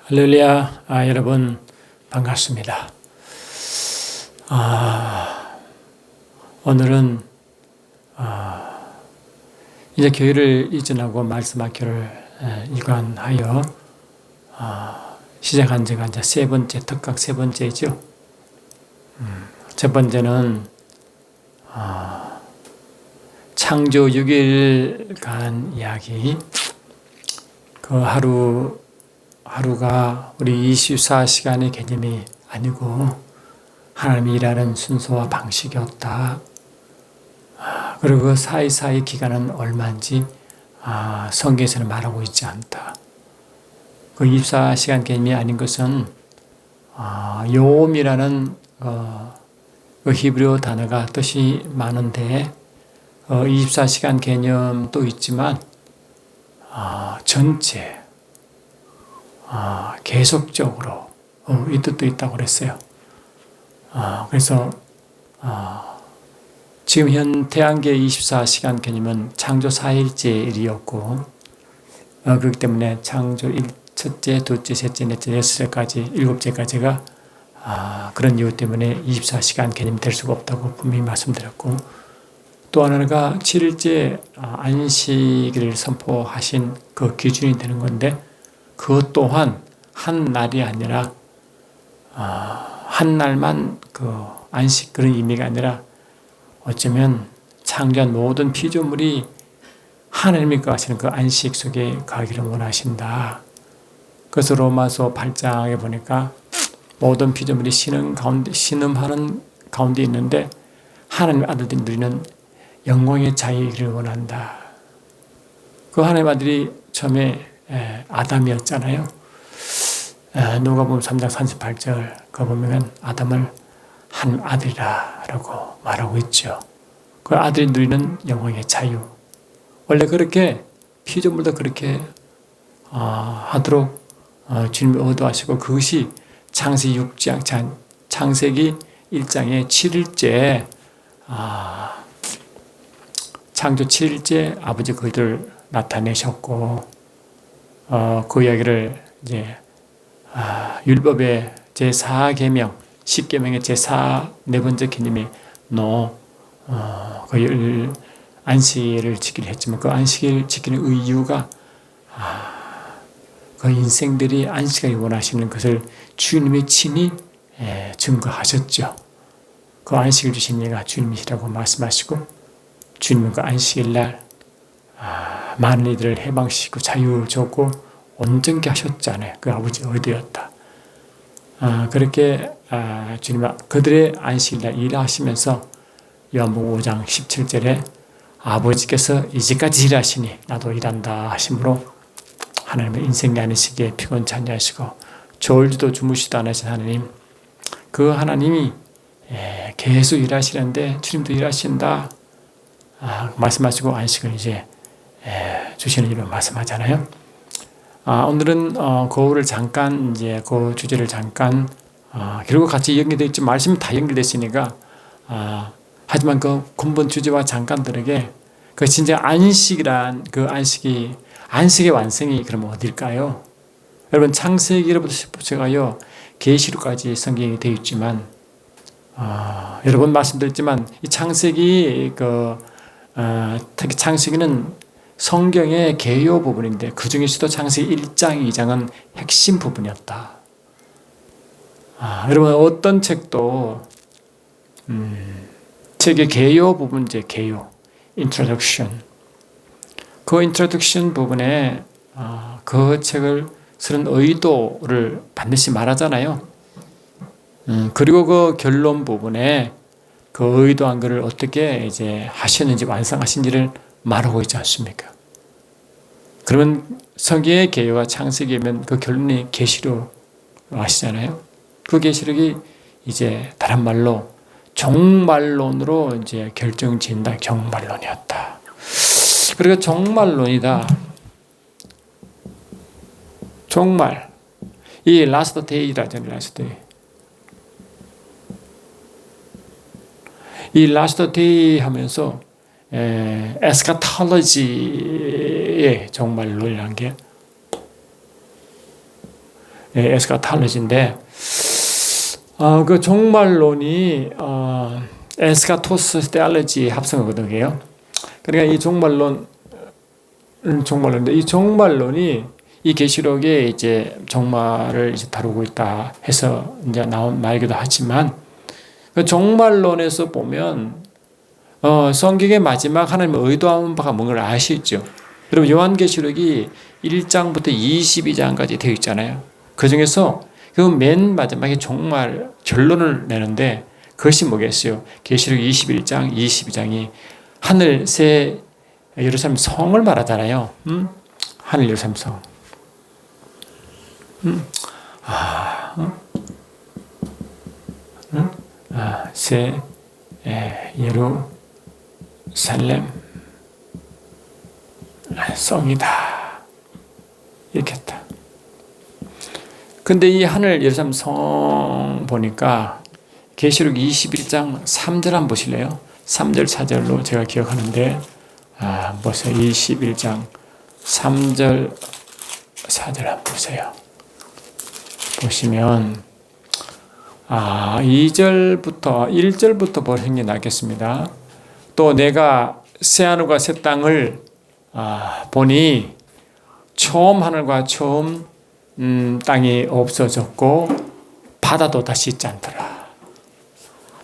할렐루야, 여러분 반갑습니다. 오늘은 이제 교회를 이전하고 말씀학교를 이관하여 시작한 지가 이제 세 번째, 특각 세 번째죠. 첫 번째는 창조 6일간 이야기. 그 하루가 우리 24시간의 개념이 아니고 하나님이 일하는 순서와 방식이었다. 그리고 그 사이사이 기간은 얼마인지 성경에서는 말하고 있지 않다. 그 24시간 개념이 아닌 것은 요음이라는 그 히브리어 단어가 뜻이 많은데 24시간 개념도 있지만 전체 계속적으로 이 뜻도 있다고 그랬어요. 그래서 지금 현 태양계 24시간 개념은 창조 4일째 일이었고 그렇기 때문에 창조 첫째, 둘째, 셋째, 넷째, 여섯째까지, 일곱째까지가 그런 이유 때문에 24시간 개념이 될 수가 없다고 분명히 말씀드렸고, 또 하나가 7일째 안식일을 선포하신 그 기준이 되는 건데, 그것 또한 한 날이 아니라 한 날만 그 안식 그런 의미가 아니라 어쩌면 창조한 모든 피조물이 하나님이 거하시는 그 안식 속에 가기를 원하신다. 그래서 로마서 8장에 보니까 모든 피조물이 신음하는 가운데 있는데 하나님의 아들들이 누리는 영광의 자유를 원한다. 그 하나님의 아들이 처음에 아담이었잖아요. 누가복음 3장 38절 그거 보면 아담을 한 아들이라고 말하고 있죠. 그 아들이 누리는 영광의 자유. 원래 그렇게 피조물도 그렇게 하도록 주님이 의도하시고, 그것이 창세기 6장, 창세기 1장의 7일째 창조 7일째 아버지 그들을 나타내셨고, 그 이야기를 이제 율법의 제4계명, 10계명의 제4 네 번째 개념이 그 안식일을 지키려 했지만 그 안식일 지키는 이유가 그 인생들이 안식을 원하시는 것을 주님이 친히 증거하셨죠. 그 안식을 주신 이가 주님이시라고 말씀하시고, 주님은 그 안식일 날 많은 이들을 해방시키고 자유 줬고 온전케 하셨잖아요. 그 아버지 의도였다. 그렇게 주님은 그들의 안식일 날 일하시면서 요한복음 5장 17절에 아버지께서 이제까지 일하시니 나도 일한다 하심으로, 하나님의 인생의 안식에 피곤치 않으시고 졸지도 주무시도 않으신 하나님, 그 하나님이 계속 일하시는데 주님도 일하신다 말씀하시고 안식을 이제 주시는 일을 말씀하잖아요. 오늘은 그거를 잠깐 이제 그 주제를 잠깐 결국 같이 연결되어 있죠. 말씀이 다 연결됐으니까 하지만 그 근본 주제와 잠깐 다르게 그 진짜 안식이란 그 안식의 완성이 그러면 어딜까요? 여러분 창세기로부터 제가요 계시록까지 성경이 되어 있지만 여러 번 말씀드렸지만 이 창세기 특히 창세기는 성경의 개요 부분인데 그 중에서도 창세기 1장, 2장은 핵심 부분이었다. 여러분 어떤 책도 책의 개요 부분이제 개요, introduction. 그 introduction 부분에 그 책을 쓰는 의도를 반드시 말하잖아요. 그리고 그 결론 부분에 그 의도한 것을 어떻게 이제 하셨는지 완성하신지를 말하고 있지 않습니까? 그러면 성경의 개요가 창세기면 그 결론이 계시록 아시잖아요. 그 계시록이 이제 다른 말로 종말론으로 이제 결정지은다. 종말론이었다. 그리고 종말론이다. 종말. 이 라스트 데이라잖아요. 라스트 데이. 이 라스트 데이 하면서 에스카톨로지의 종말론이라는 게 에스카탈로지인데, 그 종말론이 에스카토스 테올로지 합성어거든요. 그러니까 이 종말론인데, 이 종말론이 이 계시록에 이제 종말을 이제 다루고 있다 해서 이제 나온 말이기도 하지만, 그 종말론에서 보면 성경의 마지막 하나님의 의도한 바가 뭔가를 아시죠? 여러분, 요한계시록이 1장부터 22장까지 되어 있잖아요. 그 중에서 그 맨 마지막에 종말 결론을 내는데, 그것이 뭐겠어요? 계시록 21장, 22장이 하늘 새 예루살렘 성을 말하잖아요. 하늘 예루살렘 성. 새 예루살렘 성이다. 이렇게 했다. 근데 이 하늘 예루살렘 성 보니까 계시록 21장 3절 한번 보실래요? 3절 4절로 제가 기억하는데, 보세요. 21장 3절 4절 한번 보세요. 보시면 2절부터 1절부터 보시는 게 낫겠습니다. 또 내가 새하늘과 새 땅을 보니 처음 하늘과 처음 땅이 없어졌고 바다도 다시 있지 않더라.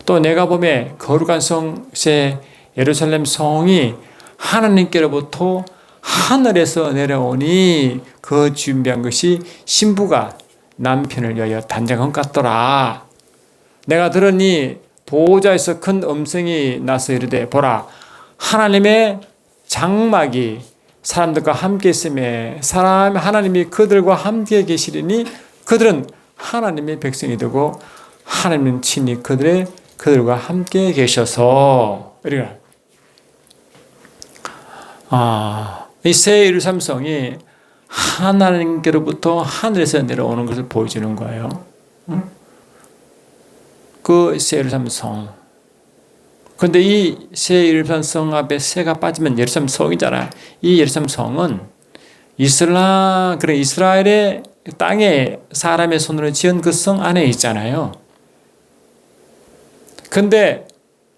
또 내가 보매 거룩한 성 새 예루살렘 성이 하나님께로부터 하늘에서 내려오니 그 준비한 것이 신부가 남편을 위하여 단장한 것 같더라. 내가 들으니 보호자에서 큰 음성이 나서 이르되 보라, 하나님의 장막이 사람들과 함께 있음에 하나님이 그들과 함께 계시리니 그들은 하나님의 백성이 되고 하나님은 친히 그들과 함께 계셔서. 이 새 예루살렘 성이 하나님께로부터 하늘에서 내려오는 것을 보여주는 거예요. 그 새 예루살렘 성. 근데 이 새 예루살렘 성 앞에 새가 빠지면 예루살렘 성이잖아요. 이 예루살렘 성은 이스라엘의 땅에 사람의 손으로 지은 그 성 안에 있잖아요. 근데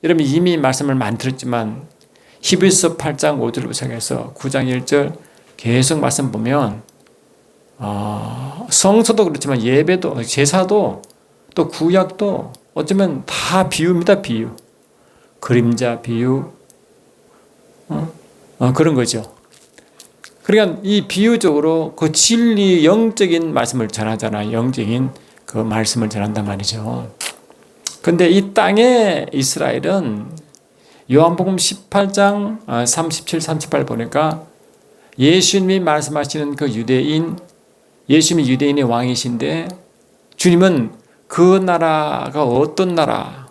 여러분 이미 말씀을 많이 들었지만 히브리서 8장 5절부터 시작해서 9장 1절 계속 말씀 보면 성서도 그렇지만 예배도 제사도 또 구약도 어쩌면 다 비유입니다. 비유. 그림자 비유. 그런 거죠. 그러니까 이 비유적으로 그 진리 영적인 말씀을 전하잖아요. 영적인 그 말씀을 전한단 말이죠. 근데 이 땅에 이스라엘은 요한복음 18장 37, 38 보니까 예수님이 말씀하시는 그 예수님이 유대인의 왕이신데 주님은 그 나라가 어떤 나라,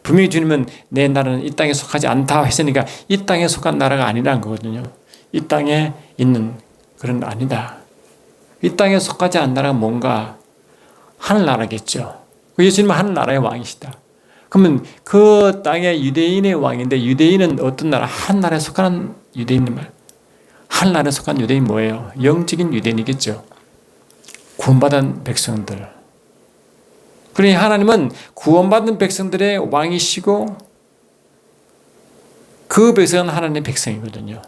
분명히 주님은 내 나라는 이 땅에 속하지 않다 했으니까 이 땅에 속한 나라가 아니라는 거거든요. 이 땅에 있는 그런 아니다. 이 땅에 속하지 않는 나라가 뭔가 하늘나라겠죠. 예수님은 하늘나라의 왕이시다. 그러면 그 땅의 유대인의 왕인데 유대인은 어떤 나라? 한 나라에 속하는 유대인 말. 한 나라에 속한 유대인 뭐예요? 영적인 유대인이겠죠. 구원받은 백성들. 그러니 하나님은 구원받은 백성들의 왕이시고 그 백성은 하나님의 백성이거든요.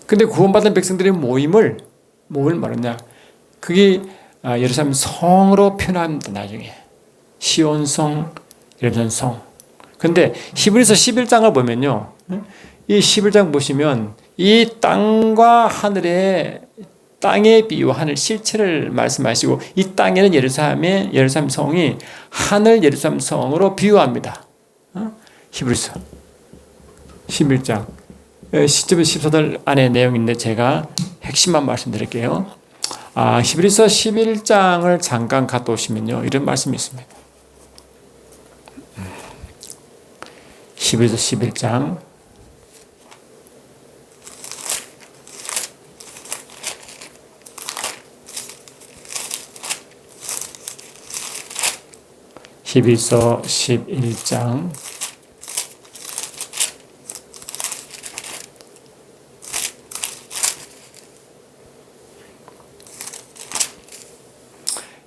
근데 구원받은 백성들의 모임을 말하냐? 그게 예루살렘 성으로 표현합니다. 나중에 시온성, 예루살렘 성. 근데 히브리서 11장을 보면요, 이 11장 보시면 이 땅과 하늘의 땅의 비유, 하늘 실체를 말씀하시고 이 땅에는 예루살렘 성이 하늘 예루살렘 성으로 비유합니다. 히브리서 11장 10절 14절 안에 내용인데 제가 핵심만 말씀드릴게요. 히브리서 11장을 잠깐 갔다 오시면요, 이런 말씀이 있습니다. 히브리서 11장 11장 11장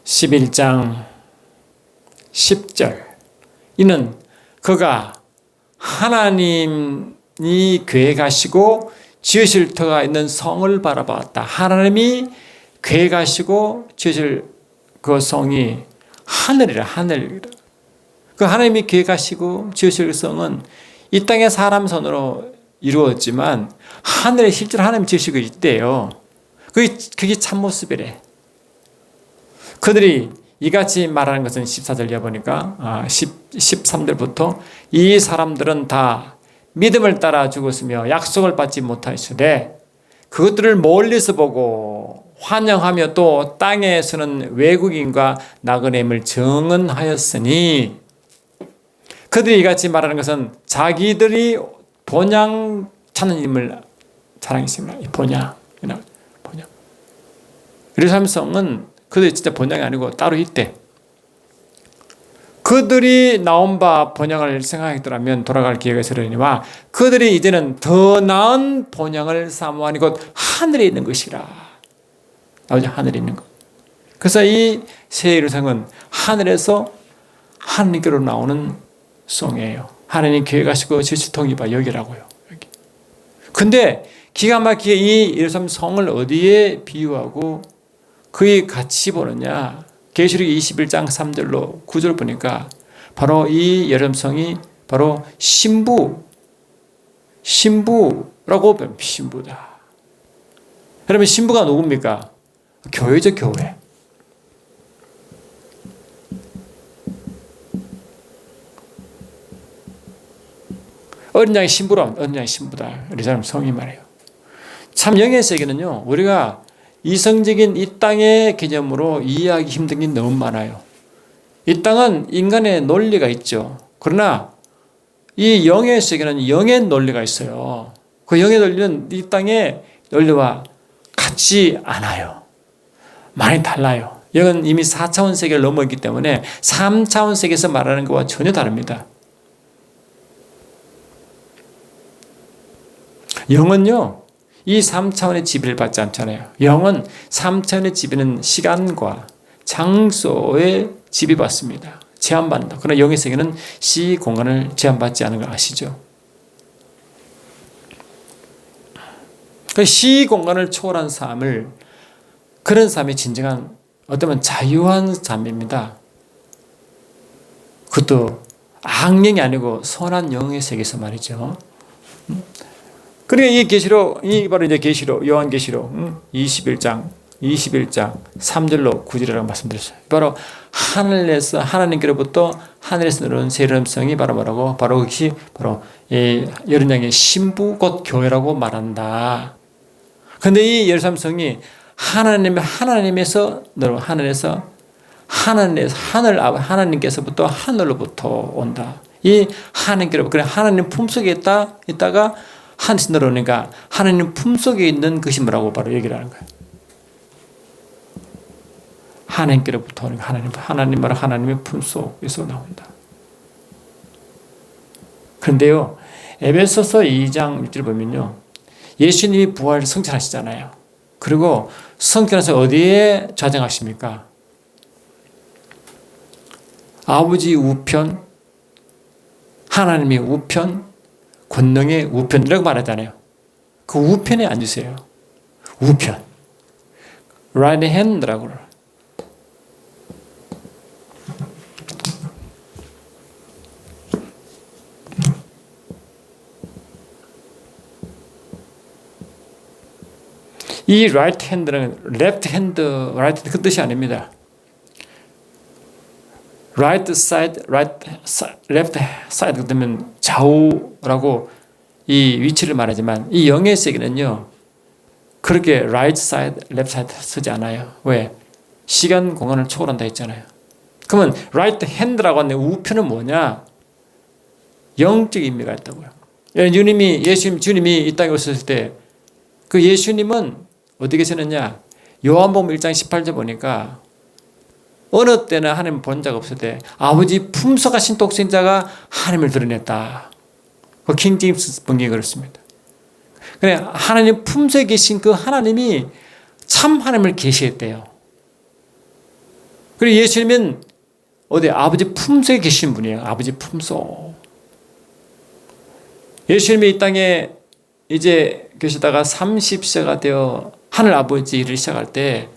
11장 10절 이는 그가 하나님이 계획하시고 지으실 터가 있는 성을 바라보았다. 하나님이 계획하시고 지으실 그 성이 하늘이라. 하늘. 그 하나님이 계획하시고 지으실 성은 이 땅의 사람 손으로 이루어졌지만 하늘에 실제로 하나님이 지으시고 있대요. 그게 참모습이래. 그들이 이같이 말하는 것은 14절 이어보니까 13절부터 이 사람들은 다 믿음을 따라 죽었으며 약속을 받지 못하였으되 그것들을 멀리서 보고 환영하며 또 땅에서는 외국인과 나그네임을 증언하였으니 그들이 이같이 말하는 것은 자기들이 본향 찾는 힘을 자랑했습니다. 본향. 예루살렘 성은 그들이 진짜 본향이 아니고 따로 있대. 그들이 나온 바 본향을 생각했더라면 돌아갈 기회가 있으려니와 그들이 이제는 더 나은 본향을 사모하니 곧 하늘에 있는 것이라. 나오죠? 하늘에 있는 것. 그래서 이 새 예루살렘은 하늘에서 하나님께로 나오는 성이에요. 하나님 계획하시고 질서통이 봐 여기라고요. 여기. 근데 기가 막히게 이 예루살렘 성을 어디에 비유하고 그의 같이 보느냐. 계시록 21장 3절로 9절 보니까 바로 이 예루살렘 성이 바로 신부라고 보면 신부다. 여러분 신부가 누굽니까? 교회죠, 교회. 어린 양의 신부라면 어린 양의 신부다. 예루살렘 성이 말해요. 참 영의 세계는요. 우리가 이성적인 이 땅의 개념으로 이해하기 힘든 게 너무 많아요. 이 땅은 인간의 논리가 있죠. 그러나 이 영의 세계는 영의 논리가 있어요. 그 영의 논리는 이 땅의 논리와 같지 않아요. 많이 달라요. 영은 이미 4차원 세계를 넘어있기 때문에 3차원 세계에서 말하는 것과 전혀 다릅니다. 영은요. 이 3차원의 지배를 받지 않잖아요. 영은 3차원의 지배는 시간과 장소에 지배받습니다. 제한받는다. 그러나 영의 세계는 시 공간을 제한받지 않은 거 아시죠? 시 공간을 초월한 삶을 그런 삶이 진정한 어쩌면 자유한 삶입니다. 그것도 악령이 아니고 선한 영의 세계에서 말이죠. 그러니까 이 계시록, 이 바로 이제 계시록, 요한계시록 21장 3절로 9절이라고 말씀드렸어요. 바로 하늘에서 하나님께로부터 하늘에서 내려온 새 예루살렘성이 바로 뭐라고? 바로 그것이 바로 여린 양의 신부 곧 교회라고 말한다. 그런데 이 예루살렘성이 하나님에서 내려온 하나님께서부터 하늘로부터 온다. 이 하나님께로부터 그래 하나님 품속에 있다가 하늘에서 내려오니까 하나님 품속에 있는 것이 뭐라고 바로 얘기를 하는 거예요. 하나님께로부터 오는 하나님 바로 하나님의 품속에서 나온다. 그런데요, 에베소서 2장 6절 보면요, 예수님이 부활 성천하시잖아요. 그리고 성천해서 어디에 좌정하십니까? 아버지 우편, 하나님의 우편, 권능의 우편이라고 말하잖아요. 그 우편에 앉으세요. 우편. right hand라고 그래요. 이 right hand는 left hand, right hand 그 뜻이 아닙니다. right side, left side 그러면 좌우라고 이 위치를 말하지만 이 영의 세계는요 그렇게 right side, left side 쓰지 않아요. 왜? 시간 공간을 초월한다 했잖아요. 그러면 right hand라고 하는 우편은 뭐냐? 영적 의미가 있다고요. 주님이 이 땅에 오셨을 때 그 예수님은 어디 계셨느냐? 요한복음 1장 18절 보니까 어느 때는 하나님 본 자가 없을 때 아버지 품속하신 독생자가 하나님을 드러냈다. 그 킹제임스 번역이 그렇습니다. 그래 하나님 품속에 계신 그 하나님이 참 하나님을 계시했대요. 그리고 예수님은 어디 아버지 품속에 계신 분이에요. 아버지 품속. 예수님이 이 땅에 이제 계시다가 30세가 되어 하늘 아버지 일을 시작할 때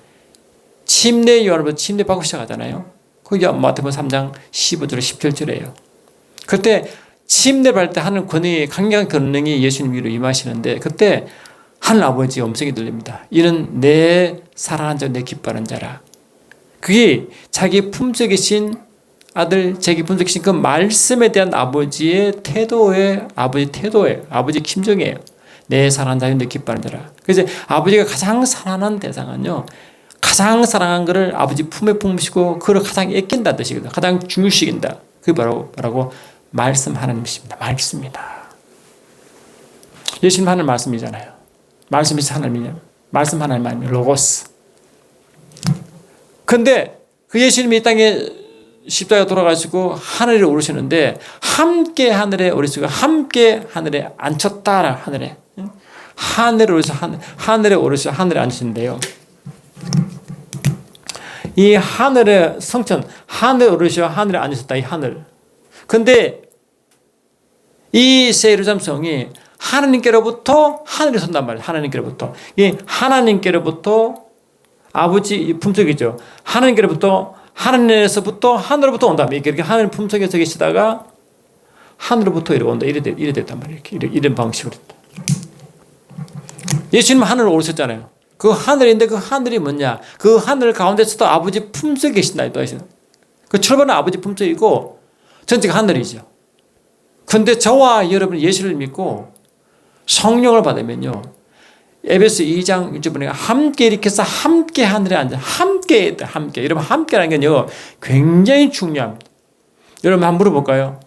침례 요한으로부터 침례 받고 시작하잖아요. 그게 마태복음 3장 15절 17절이에요. 그때 침례 받을 때 하는 권능이 강력한 권능이 예수님 위로 임하시는데 그때 하늘 아버지의 음성이 들립니다. 이는 내 사랑하는 자, 내 기뻐하는 자라. 그게 자기 품속에 계신 아들, 자기 품속에 계신 그 말씀에 대한 아버지의 태도예요. 아버지 심정이에요. 내 사랑하는 자, 내 기뻐하는 자라. 그래서 아버지가 가장 사랑하는 대상은요, 가장 사랑한 것을 아버지 품에 품으시고 그걸 가장 아낀다는 뜻이거든요. 가장 중요시 여긴다. 그게 바로 말씀 하나님이십니다. 말씀입니다. 예수님 하나님 말씀이잖아요. 말씀이 하나님이냐? 말씀 하나님 아니면 로고스. 근데 그 예수님이 이 땅에 십자가에 돌아가시고 하늘에 오르시는데 함께 하늘에 오르시고 함께 하늘에 앉혔다. 하늘에 오르셔 하늘에 앉으신데요. 이 하늘의 성천, 하늘에 오르셔 하늘에 앉으셨다. 이 하늘. 근데 이 새 예루살렘 성이 하나님께로부터 하늘에 선단 말이에요. 하나님께로부터. 이 하나님께로부터 아버지 품속이죠. 하나님께로부터 하나님에서부터 하늘로부터 온다. 이렇게 하나님 품속에서 계시다가 하늘로부터 이렇게 온다. 이래 됐단 말이에요. 이런 방식으로. 예수님은 하늘을 오르셨잖아요. 그 하늘인데 그 하늘이 뭐냐? 그 하늘 가운데서도 아버지 품속에 계신다. 그 출발은 아버지 품속이고 전체가 하늘이죠. 근데 저와 여러분 예수를 믿고 성령을 받으면요. 에베소 2장 1절에 함께 일으켜서 함께 하늘에 앉아 함께. 여러분 함께라는 게요. 굉장히 중요합니다. 여러분 한번 물어볼까요?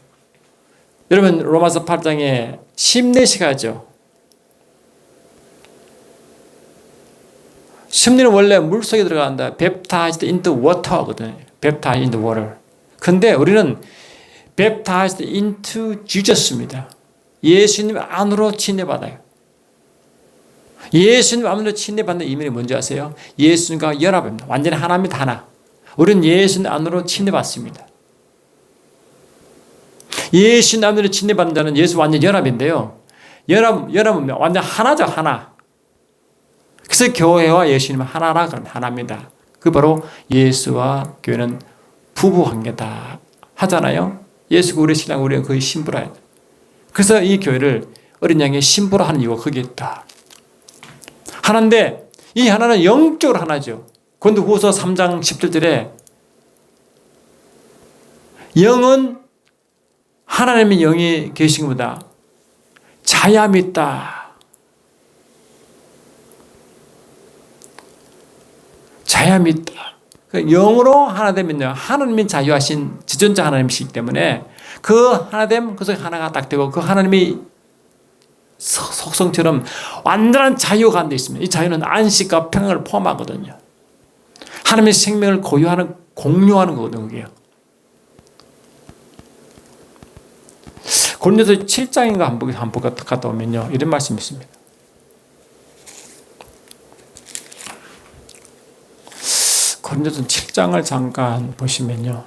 여러분 로마서 8장에 심례식 하죠. 심리는 원래 물속에 들어간다. baptized into water거든요. baptized into water. 근데 우리는 baptized into Jesus입니다. 예수님 안으로 침례받아요. 예수님 안으로 침례받는 의미는 뭔지 아세요? 예수님과 연합입니다. 완전히 하나입니다. 하나. 우리는 예수님 안으로 침례받습니다. 예수님 안으로 침례받는 자는 예수 완전 연합인데요. 연합은 완전 하나죠. 하나. 그래서 교회와 예수님은 하나라 그러면 하나입니다. 그 바로 예수와 교회는 부부 관계다 하잖아요. 예수가 우리 신랑, 우리는 거의 신부라. 그래서 이 교회를 어린 양의 신부라 하는 이유가 거기에 있다. 하나인데 이 하나는 영적으로 하나죠. 고린도후서 3장 17절에 영은 하나님의 영이 계신 것보다 자얌이 있다. 자얌이 있다. 영으로 하나 되면요. 하나님이 자유하신 지존자 하나님이시기 때문에 그 하나됨, 그 속에 하나가 딱 되고 그 하나님이 속성처럼 완전한 자유가 안 돼 있습니다. 이 자유는 안식과 평안을 포함하거든요. 하나님의 생명을 공유하는 거거든요. 그게요. 고린도서 7장인가 한번 갔다 오면요. 이런 말씀이 있습니다. 고린도서 7장을 잠깐 보시면요.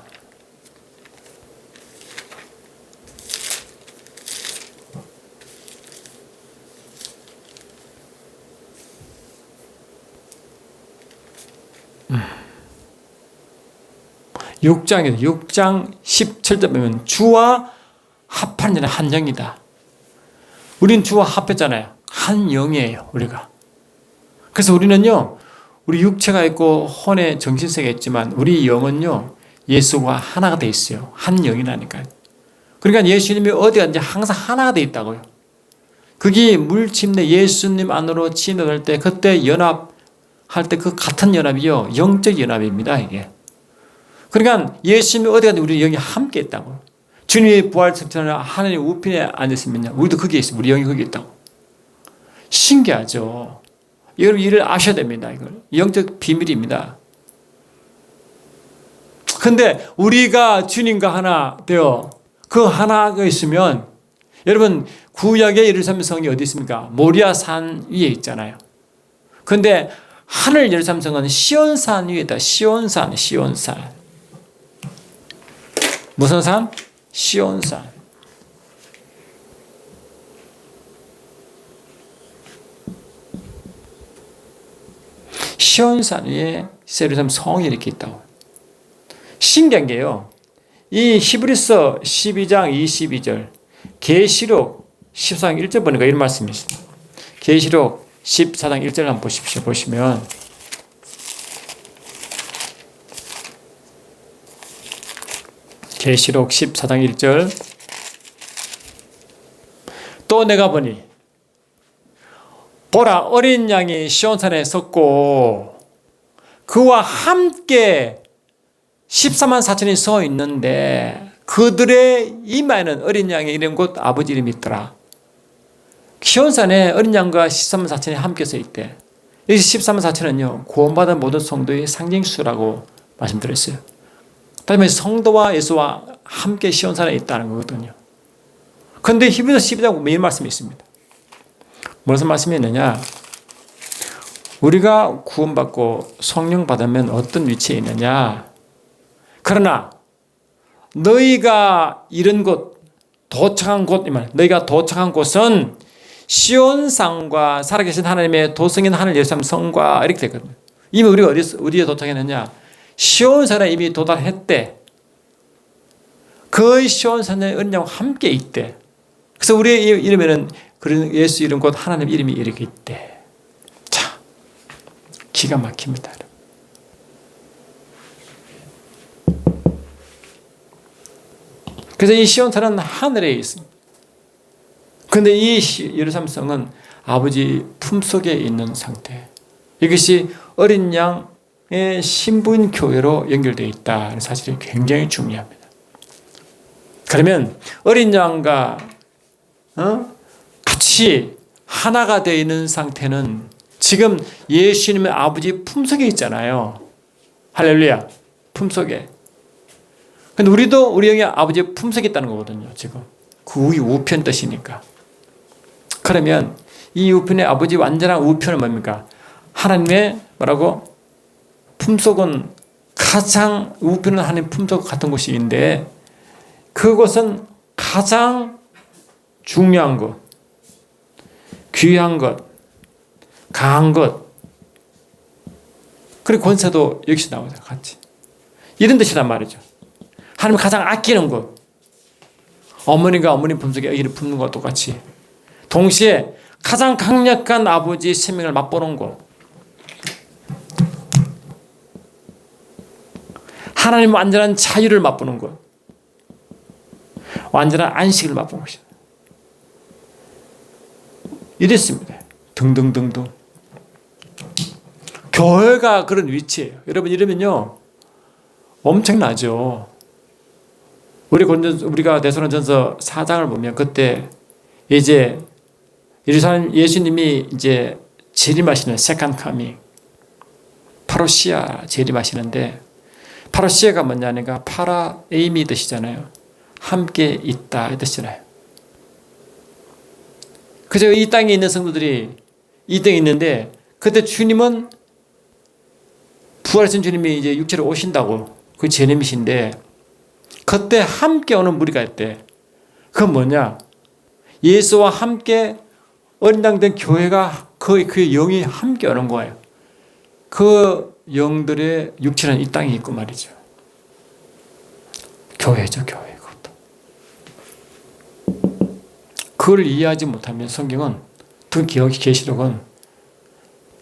육 6장 17절 보면 주와 합하는 자는 한 영이다. 우린 주와 합했잖아요. 한 영이에요. 우리가. 그래서 우리는요. 우리 육체가 있고 혼의 정신세가 있지만 우리 영은요. 예수와 하나가 돼 있어요. 한 영이라니까요. 그러니까 예수님이 어디 갔는지 항상 하나가 돼 있다고요. 그게 물침례 예수님 안으로 침례할 때 그때 연합할 때 그 같은 연합이요. 영적 연합입니다. 이게. 그러니까 예수님이 어디 갔는지 우리 영이 함께 있다고요. 주님이 부활 승천을 하나님 우편에 앉았으면요. 우리도 거기에 있어요. 우리 영이 거기에 있다고. 신기하죠. 여러분 이를 아셔야 됩니다. 이걸 영적 비밀입니다. 근데 우리가 주님과 하나 되어 그 하나가 있으면 여러분 구약의 예루살렘 성이 어디 있습니까? 모리아 산 위에 있잖아요. 근데 하늘 예루살렘 성은 시온산 위에 있다. 시온산. 무슨 산? 시온산. 시온산 위에 예루살렘 성이 이렇게 있다고. 신기한 게요. 이 히브리서 12장 22절, 계시록 14장 1절 보니까 이런 말씀이 있습니다. 계시록 14장 1절 한번 보십시오. 보시면 계시록 14장 1절, 또 내가 보니 보라, 어린 양이 시온산에 섰고 그와 함께 14만 4천이 서 있는데 그들의 이마에는 어린 양의 이름 곧 아버지 이름이 있더라. 시온산에 어린 양과 14만 4천이 함께 서 있대. 여기 14만 4천은요, 구원받은 모든 성도의 상징수라고 말씀드렸어요. 다음에 성도와 예수와 함께 시온산에 있다는 거거든요. 그런데 히브리서 12장 매일 말씀이 있습니다. 무슨 말씀이 있느냐? 우리가 구원받고 성령 받으면 어떤 위치에 있느냐? 그러나 너희가 이른 곳, 도착한 곳, 너희가 도착한 곳은 시온산과 살아계신 하나님의 도성인 하늘 예루살렘 성과 이렇게 되거든요. 이미 우리가 어디에 도착했느냐? 시온산에 이미 도달했대. 그 시온산에 은혜와 함께 있대. 그래서 우리의 이름에는 그런 예수 이름 곧 하나님 이름이 이렇게 있대. 자, 기가 막힙니다. 그래서 이 시온산은 하늘에 있습니다. 그런데 이 예루살렘 성은 아버지 품속에 있는 상태. 이것이 어린 양의 신부인 교회로 연결되어 있다는 사실이 굉장히 중요합니다. 그러면 어린 양과 같이 하나가 되어 있는 상태는 지금 예수님의 아버지 품속에 있잖아요. 할렐루야. 품속에. 근데 우리도 우리 영의 아버지 품속에 있다는 거거든요. 지금 그 우편 뜻이니까. 그러면 이 우편의 아버지 완전한 우편은 뭡니까? 하나님의 뭐라고? 품속은 가장, 우편은 하나님 품속 같은 곳인데 그것은 가장 중요한 것, 귀한 것, 강한 것, 그리고 권세도 역시 나오죠. 같이. 이런 뜻이란 말이죠. 하나님 가장 아끼는 것, 어머니가 어머니 품속에 아기를 품는 것과 똑같이 동시에 가장 강력한 아버지의 생명을 맛보는 것, 하나님 완전한 자유를 맛보는 것, 완전한 안식을 맛보는 것이다. 이랬습니다. 등등등등. 교회가 그런 위치예요. 여러분 이러면요 엄청나죠. 우리가 데살로니가전서 4장을 보면 그때 이제 예루살렘 예수님이 이제 재림하시는 세컨드 커밍, 파로시아 재림하시는데 파로시아가 뭐냐니까 파라 에이미 뜻이잖아요. 함께 있다 이 뜻이잖아요. 그래서 이 땅에 있는 성도들이 이 땅에 있는데 그때 주님은 부활하신 주님이 이제 육체로 오신다고 그 재림이신데 그때 함께 오는 무리가 있대. 그건 뭐냐? 예수와 함께 어린 양 된 교회가 그 영이 함께 오는 거예요. 그 영들의 육체는 이 땅에 있고 말이죠. 교회죠, 교회. 그걸 이해하지 못하면 성경은, 특히 계시록은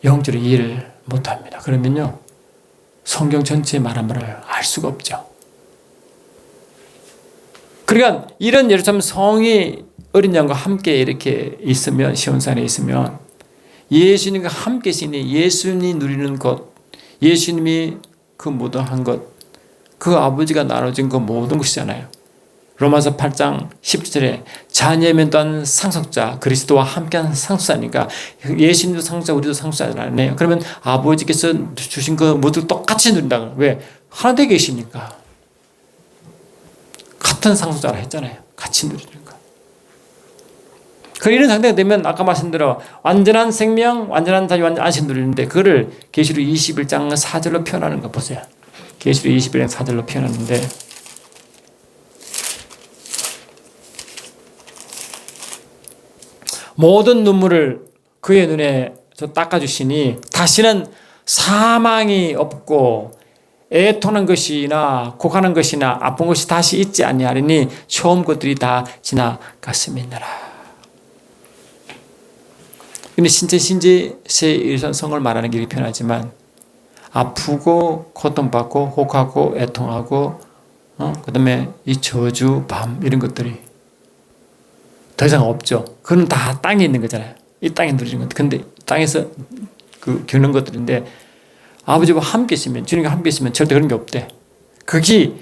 영적으로 이해를 못합니다. 그러면요 성경 전체의 말한 바를 알 수가 없죠. 그러니까 이런 예루살렘 성이 어린 양과 함께 이렇게 있으면, 시온산에 있으면 예수님과 함께 계시니 예수님이 누리는 것, 예수님이 그 무덤한 것, 그 아버지가 나눠진 그 모든 것이잖아요. 로마서 8장 10절에 자녀면 또한 상속자, 그리스도와 함께한 상속자니까 예수님도 상속자, 우리도 상속자잖아요. 그러면 아버지께서 주신 그 모두 똑같이 누린다. 왜? 하나 되어 계시니까. 같은 상속자라 했잖아요. 같이 누리니까. 이런 상태가 되면 아까 말씀대로 완전한 생명, 완전한 자유, 완전한 안식 누리는데 그거를 계시록 21장 4절로 표현하는 거 보세요. 계시록 21장 4절로 표현하는데 모든 눈물을 그의 눈에 닦아주시니 다시는 사망이 없고 애통하는 것이나 곡하는 것이나 아픈 것이 다시 있지 아니하리니 처음 것들이 다 지나갔음이니라. 근데 신체신지의 일선성을 말하는 게 편하지만 아프고 고통받고 혹하고 애통하고 그 다음에 이 저주 밤 이런 것들이 더 이상 없죠. 그건 다 땅에 있는 거잖아요. 이 땅에 누리는 것. 근데 땅에서 겪는 것들인데 아버지와 함께 있으면, 주님과 함께 있으면 절대 그런 게 없대. 그게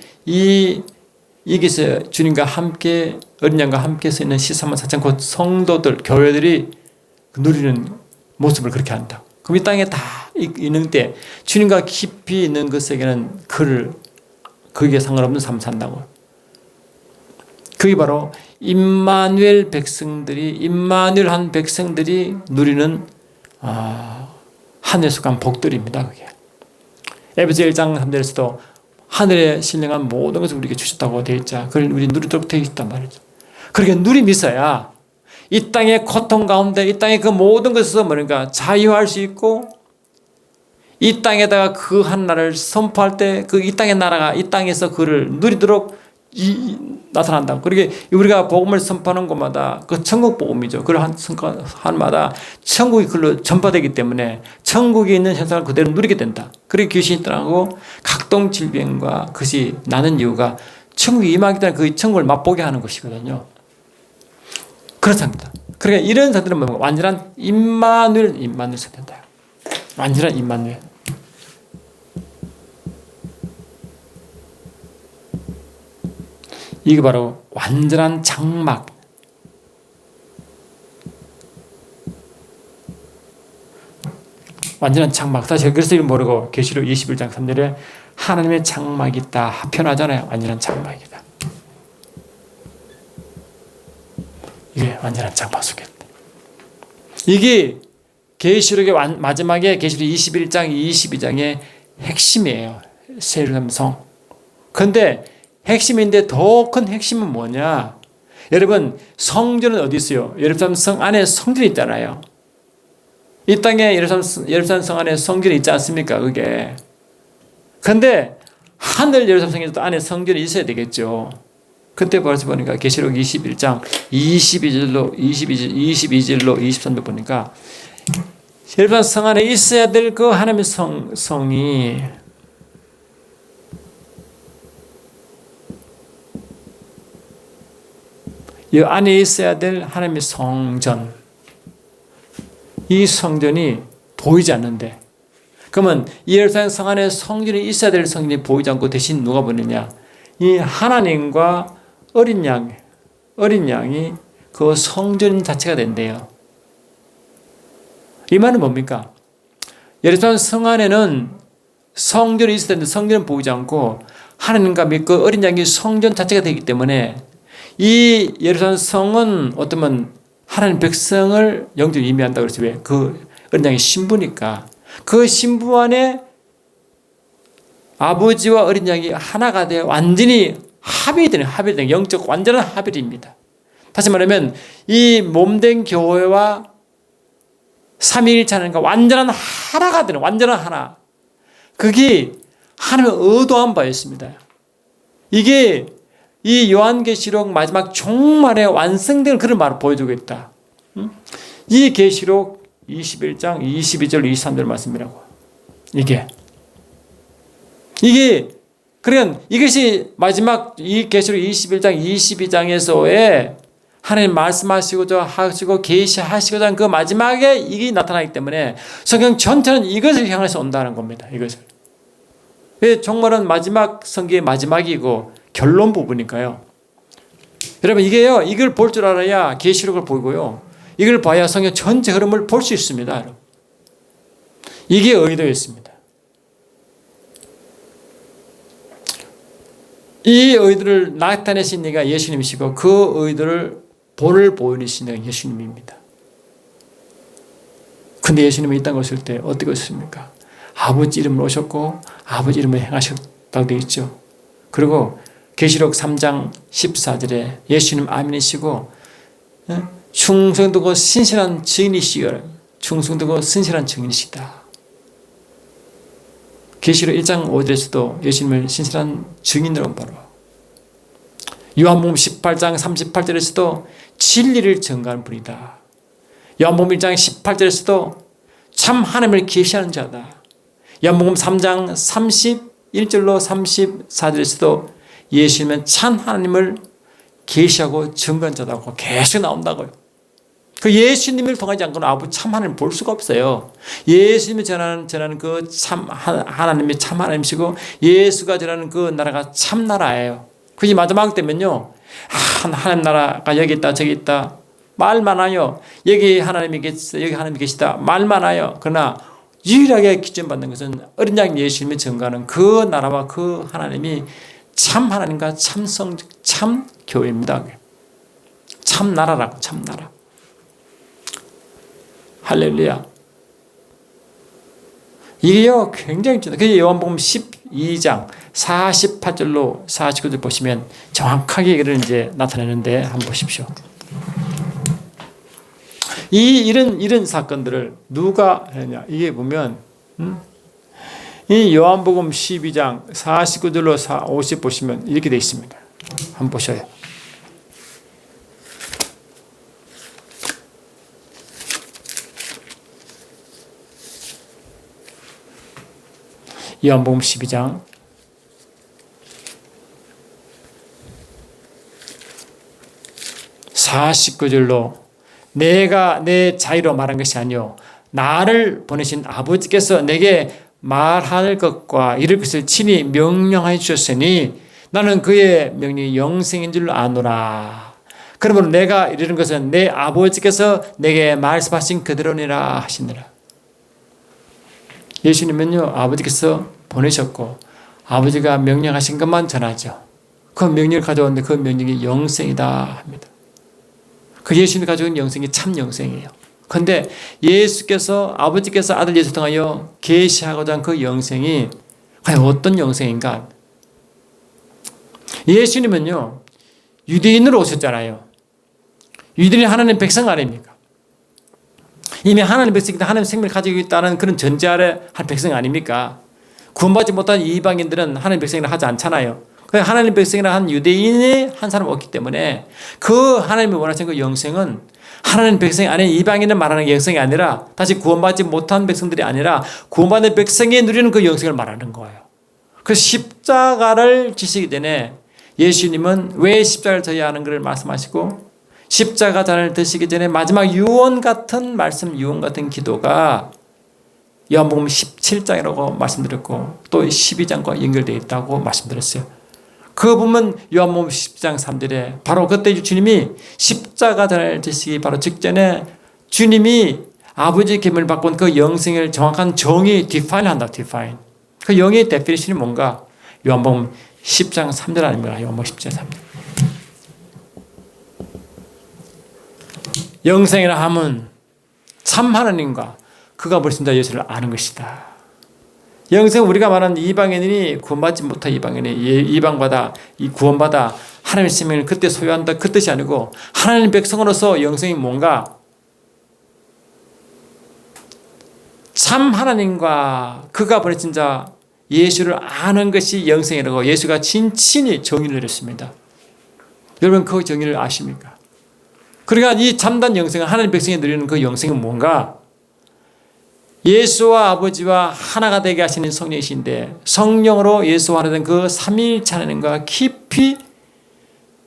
여기서 주님과 함께, 어린 양과 함께 서 있는 13만 4천 곧 성도들, 교회들이 누리는 모습을 그렇게 한다. 그럼 이 땅에 다 있는 때 주님과 깊이 있는 것에게는 거기에 상관없는 삶을 산다고. 그게 바로 임마누엘 한 백성들이 누리는 하늘에 속한 복들입니다. 그게. 에베소 1장 3절에서도 하늘에 신령한 모든 것을 우리에게 주셨다고 되어 있자. 그걸 우리 누리도록 되어 있단 말이죠. 그렇게 누림이 있어야 이 땅의 고통 가운데 이 땅의 그 모든 것에서 뭐랄까 자유할 수 있고 이 땅에다가 그 한 나라를 선포할 때 그 이 땅의 나라가 이 땅에서 그를 누리도록 나타난다. 그러게 우리가 복음을 선포하는 곳마다 그 천국 복음이죠. 그걸 한마다 천국이 그걸로 전파되기 때문에 천국에 있는 현상을 그대로 누리게 된다. 그렇게 귀신이 떠나고 각종 질병과 그것이 나는 이유가 천국이 임하기 때문에 그 천국을 맛보게 하는 것이거든요. 그렇답니다. 그러니까 이런 사람들은 뭐 완전한 임마누엘 상태다. 완전한 임마누엘. 이게 바로 완전한 장막. 완전한 장막. 사실 그래서 이걸 모르고 계시록 21장 3절에 하나님의 장막이 있다. 표현하잖아요. 완전한 장막이다. 이게 완전한 장막 속에 있다. 이게 계시록의 마지막에 계시록 21장, 22장의 핵심이에요. 예루살렘 성. 그런데 핵심인데 더 큰 핵심은 뭐냐? 여러분 성전은 어디 있어요? 예루살렘 성 안에 성전이 있잖아요. 이 땅에 예루살렘 성 안에 성전이 있지 않습니까? 그게. 그런데 하늘 예루살렘 성에도 안에 성전이 있어야 되겠죠. 그때 벌써 보니까 계시록 21장 22절로 23절 보니까 예루살렘 성 안에 있어야 될 그 하나님의 성이 이 안에 있어야 될 하나님의 성전, 이 성전이 보이지 않는데, 그러면 예루살렘 성 안에 성전이 있어야 될 성전이 보이지 않고 대신 누가 보느냐? 이 하나님과 어린 양이 그 성전 자체가 된대요. 이 말은 뭡니까? 예루살렘 성 안에는 성전이 있어야 되는데 성전은 보이지 않고 하나님과 그 어린 양이 성전 자체가 되기 때문에 이 예루살렘 성은 어쩌면 하나님 백성을 영적으로 의미한다고 그랬지. 왜? 그 어린 양의 신부니까. 그 신부 안에 아버지와 어린 양이 하나가 되어 완전히 합의되는 영적 완전한 합일입니다. 다시 말하면 이 몸된 교회와 삼위일체하나님과 완전한 하나가 되는 완전한 하나. 그게 하나님의 의도한 바였습니다. 이게 이 요한계시록 마지막 종말에 완성된 그런 말을 보여주고 있다. 이 계시록 21장 22절 23절 말씀이라고. 이게 그러면 이것이 마지막 이 계시록 21장 22장에서의 하나님 말씀하시고자 하시고 계시하시고자 하는 그 마지막에 이게 나타나기 때문에 성경 전체는 이것을 향해서 온다는 겁니다. 이것을. 종말은 마지막 성경의 마지막이고 결론 부분이니까요. 여러분 이게요. 이걸 볼 줄 알아야 계시록을 보고요. 이걸 봐야 성경 전체 흐름을 볼 수 있습니다. 여러분. 이게 의도였습니다. 이 의도를 나타내신 이가 예수님이시고 그 의도를 본을 보이신 이가 예수님입니다. 근데 예수님은 이 땅에 오실 때 어떻게 오셨습니까? 아버지 이름으로 오셨고 아버지 이름으로 행하셨다고 되어 있죠. 그리고 계시록 3장 14절에 예수님 아멘이시고 충성되고 신실한 증인이시여. 충성되고 신실한 증인이시다. 계시록 1장 5절에서도 예수님을 신실한 증인으로 바로, 요한복음 18장 38절에서도 진리를 증거하는 분이다. 요한복음 1장 18절에서도 참 하나님을 계시하는 자다. 요한복음 3장 31절로 34절에서도 예수님은 참 하나님을 계시하고 증거한 자다고 계속 나온다고요. 그 예수님을 통하지 않고는 아버지 참 하나님을 볼 수가 없어요. 예수님이 전하는 그 참 하나님이 참 하나님이시고 예수가 전하는 그 나라가 참 나라예요. 그게 마지막 때면요, 하나님 나라가 여기 있다 저기 있다 말 많아요. 여기 하나님이 계시다 여기 하나님이 계시다 말 많아요. 그러나 유일하게 기준받는 것은 어린 양 예수님이 증거하는 그 나라와 그 하나님이 참 하나님과 참 교회입니다. 참 나라라고, 참 나라. 할렐루야. 이게요 굉장히 중요해요. 그래서 요한복음 12장 48절로 49절 보시면 정확하게 이걸 이제 나타내는데 한번 보십시오. 이런 사건들을 누가 했냐? 이게 보면 이 요한복음 12장 49절로 50 보시면 이렇게 되어 있습니다. 한번 보셔요. 요한복음 12장 49절로 내가 내 자유로 말한 것이 아니요 나를 보내신 아버지께서 내게 말할 것과 이룰 것을 친히 명령하여 주셨으니 나는 그의 명령이 영생인 줄 아노라. 그러므로 내가 이르는 것은 내 아버지께서 내게 말씀하신 그대로니라 하시니라. 예수님은요 아버지께서 보내셨고 아버지가 명령하신 것만 전하죠. 그 명령을 가져왔는데 그 명령이 영생이다 합니다. 그 예수님이 가져온 영생이 참 영생이에요. 그런데 예수께서 아버지께서 아들 예수 통하여 계시하고자 한 그 영생이 과연 어떤 영생인가? 예수님은요 유대인으로 오셨잖아요. 유대인이 하나님 백성 아닙니까? 이미 하나님 백성이다 하나님 생명을 가지고 있다는 그런 전제 아래 한 백성 아닙니까? 구원받지 못한 이방인들은 하나님 백성이라 하지 않잖아요. 하나님 백성이라 한 유대인의 한 사람 없기 때문에 그 하나님이 원하시는 그 영생은 하나님 백성이 아닌 이방인을 말하는 영생이 아니라 다시 구원받지 못한 백성들이 아니라 구원받는 백성이 누리는 그 영생을 말하는 거예요. 그 십자가를 지시기 전에 예수님은 왜 십자가를 져야 하는 것을 말씀하시고 십자가 잔을 드시기 전에 마지막 유언 같은 말씀, 유언 같은 기도가 요한복음 17장이라고 말씀드렸고 또 12장과 연결되어 있다고 말씀드렸어요. 그 부분 요한복음 10장 3절에 바로 그때 주님이 십자가 잔을 드시기 바로 직전에 주님이 아버지의 계명을 받고 온 그 영생을 정확한 정의 define 한다. define. 그 영의 definition이 뭔가? 요한복음 10장 3절 아닙니까? 요한복음 10장 3절. 영생이라 함은 참 하나님과 그가 보내신 자 예수를 아는 것이다. 영생 우리가 말하는 이방인이 구원받지 못한 이방인이 이방받아 이 구원받아 하나님의 생명을 그때 소유한다 그 뜻이 아니고 하나님 백성으로서 영생이 뭔가 참 하나님과 그가 보내신 자 예수를 아는 것이 영생이라고 예수가 친친히 정의를 내렸습니다. 여러분 그 정의를 아십니까? 그러니까 이 참된 영생은 하나님 백성이 누리는 그 영생은 뭔가 예수와 아버지와 하나가 되게 하시는 성령이신데 성령으로 예수와 하나 된 그 삼위일체 하나님과 깊이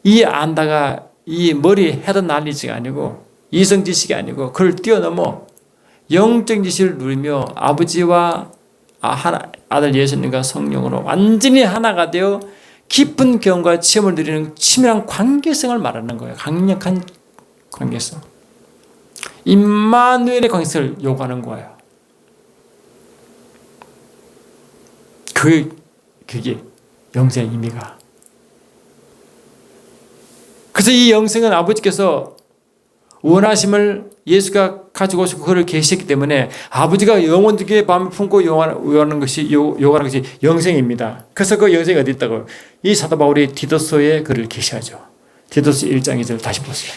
이 안다가 이 머리 헤드 날리지가 아니고 이성 지식이 아니고 그걸 뛰어넘어 영적 지식을 누리며 아버지와 아들 예수님과 성령으로 완전히 하나가 되어 깊은 경험과 체험을 누리는 치밀한 관계성을 말하는 거예요. 강력한 관계성. 임마누엘의 관계성을 요구하는 거예요. 그게 영생의 의미가. 그래서 이 영생은 아버지께서 원하심을 예수가 가지고 오시고 그를 계시했기 때문에 아버지가 영원하게 마음을 품고 요구하는 것이 영생입니다. 그래서 그 영생이 어디 있다고? 이 사도 바울이 디도서에 그를 계시하죠. 디도서 1장 2절 다시 보세요.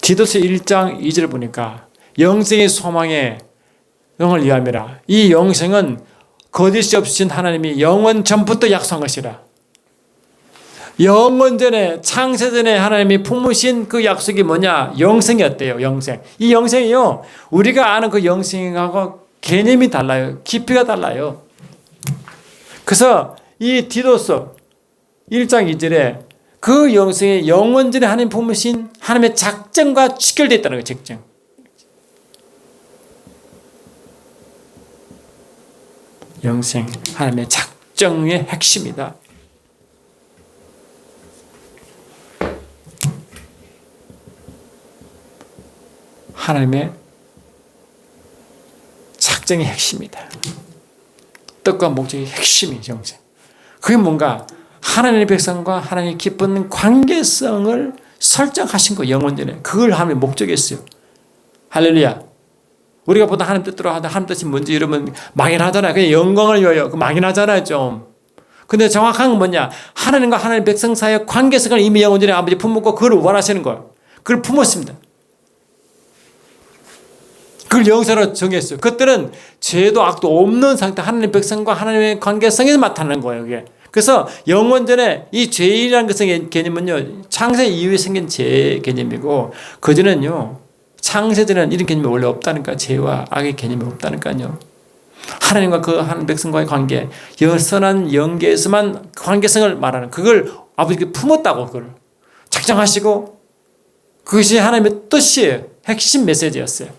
디도서 1장 2절을 보니까 영생의 소망의 영을 위함이라. 이 영생은 거짓이 없으신 하나님이 영원 전부터 약속한 것이라. 영원 전에, 창세전에 하나님이 품으신 그 약속이 뭐냐? 영생이었대요. 영생. 이 영생이요, 우리가 아는 그 영생하고 개념이 달라요. 깊이가 달라요. 그래서 이 디도서 1장 2절에 그 영생이 영원 전에 하나님 품으신 하나님의 작정과 직결되어 있다는 거예요. 작정. 영생, 하나님의 작정의 핵심이다. 하나님의 작정의 핵심이다. 뜻과 목적의 핵심이 영생. 그게 뭔가 하나님의 백성과 하나님의 기쁜 관계성을 설정하신 거, 영원전에. 그걸 하나님의 목적이었어요. 할렐루야. 우리가 보다 하나님 뜻대로 하다 하나님 뜻이 뭔지 이러면 막연하잖아요. 그냥 영광을 위하여 막연하잖아요, 좀. 근데 정확한 건 뭐냐? 하나님과 하나님 백성 사이의 관계성을 이미 영원전에 아버지 품었고 그걸 원하시는 거예요. 그걸 품었습니다. 그걸 영생으로 정했어요. 그때는 죄도 악도 없는 상태, 하나님 백성과 하나님의 관계성에서 나타나는 거예요, 이게. 그래서 영원전에 이 죄이라는 것의 개념은요, 창세 이후에 생긴 죄 개념이고, 그전에는요, 창세전에는 이런 개념이 원래 없다니까, 죄와 악의 개념이 없다니까요. 하나님과 그 하나님 백성과의 관계, 선한 연계에서만 관계성을 말하는, 그걸 아버지께 품었다고, 그걸 작정하시고, 그것이 하나님의 뜻이에요. 핵심 메시지였어요.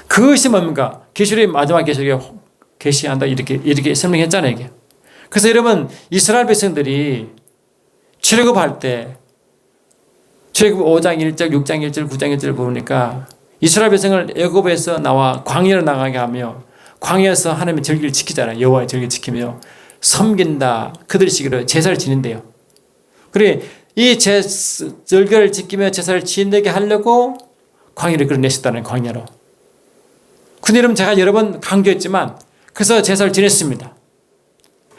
그것이 뭡니까? 계시록의 마지막 계시록에 계시한다 이렇게 설명했잖아요, 이게. 그래서 여러분, 이스라엘 백성들이 출애굽할 때 출애굽 5장 1절, 6장 1절, 9장 1절 보니까 이스라엘 백성을 애굽에서 나와 광야로 나가게 하며 광야에서 하나님의 절기를 지키잖아요. 여호와의 절기를 지키며 섬긴다. 그들 시기로 제사를 지낸대요. 그래, 이 절기를 지키며 제사를 지내게 하려고 광야를 끌어내셨다는, 광야로. 근데 여러분, 제가 여러 번 강조했지만, 그래서 제사를 지냈습니다.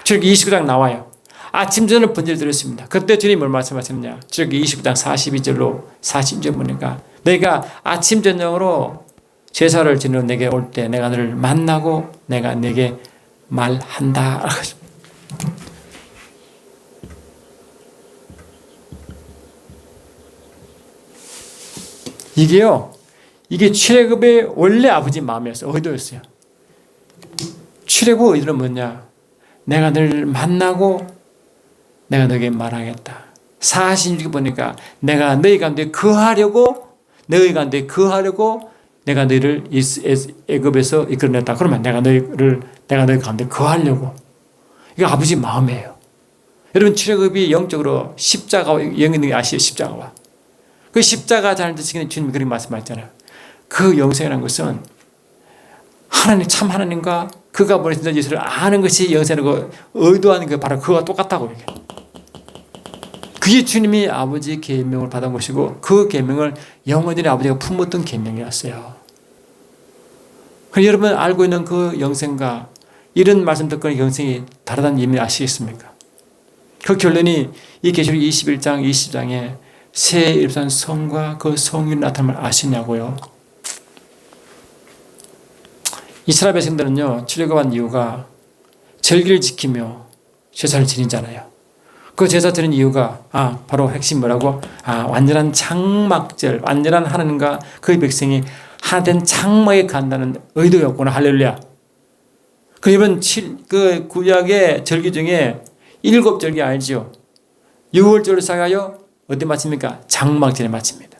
출애굽기 29장 나와요. 아침 전을 번제를 드렸습니다. 그때 주님이 뭘 말씀하셨느냐? 출애굽기 29장 42절로 40절 보니까, 너희가 아침 저녁으로 제사를 지내러 내게 올 때 내가 너를 만나고 내가 내게 말한다. 이게요, 이게 출애굽의 원래 아버지 마음이었어요. 의도였어요. 출애굽 의도는 뭐냐? 내가 너를 만나고 내가 너에게 말하겠다. 46절 보니까 내가 너희 가운데 거하려고 내가 너희를 애굽에서 이끌어냈다. 그러면 내가 너희 가운데 거하려고. 이게 아버지 마음이에요. 여러분, 출애굽이 영적으로 십자가와 영있는 게 아시죠? 십자가와. 그 십자가 잘 드시기는 주님이 그렇게 말씀하셨잖아요. 그 영생이라는 것은 하나님, 참 하나님과 그가 보내신 예수를 아는 것이 영생이고 의도하는 게 바로 그와 똑같다고. 이게. 그게 주님이 아버지의 계명을 받은 것이고 그 계명을 영원히 아버지가 품었던 계명이었어요. 여러분 알고 있는 그 영생과 이런 말씀 듣고 영생이 다르다는 의미 아시겠습니까? 그 결론이 이 계시록 21장 20장에 새 예루살렘 성과 그 성이 나타남을 아시냐고요. 이스라엘 백성들은요, 출애굽한 이유가 절기를 지키며 제사를 지내잖아요. 그 제사 드리는 이유가 바로 핵심 뭐라고? 완전한 장막절, 완전한 하나님과 그의 백성이 하나 된 장막에 간다는 의도였구나. 할렐루야. 그러면 그 구약의 절기 중에 7절기 알죠? 6월절을 시작하여 어디 마칩니까? 장막절에 마칩니다.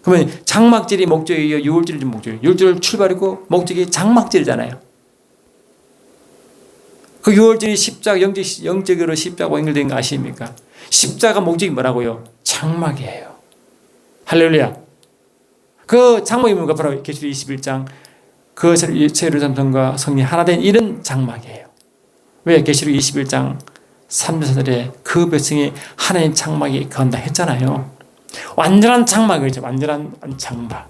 그러면 장막절이 목적이에요? 6월절이 목적이에요? 6월절 출발이고 목적이 장막절이잖아요. 그 6월절이 십자가, 영적으로 십자가와 연결된 거 아십니까? 십자가 목적이 뭐라고요? 장막이에요. 할렐루야. 그 장막이 뭔가 바로 계시록 21장 그 새 예루살렘 성과 성이 하나 된 이런 장막이에요. 왜? 계시록 21장 3절에 그 백성이 하나님 장막이 건다 했잖아요. 완전한 장막이죠. 완전한 장막.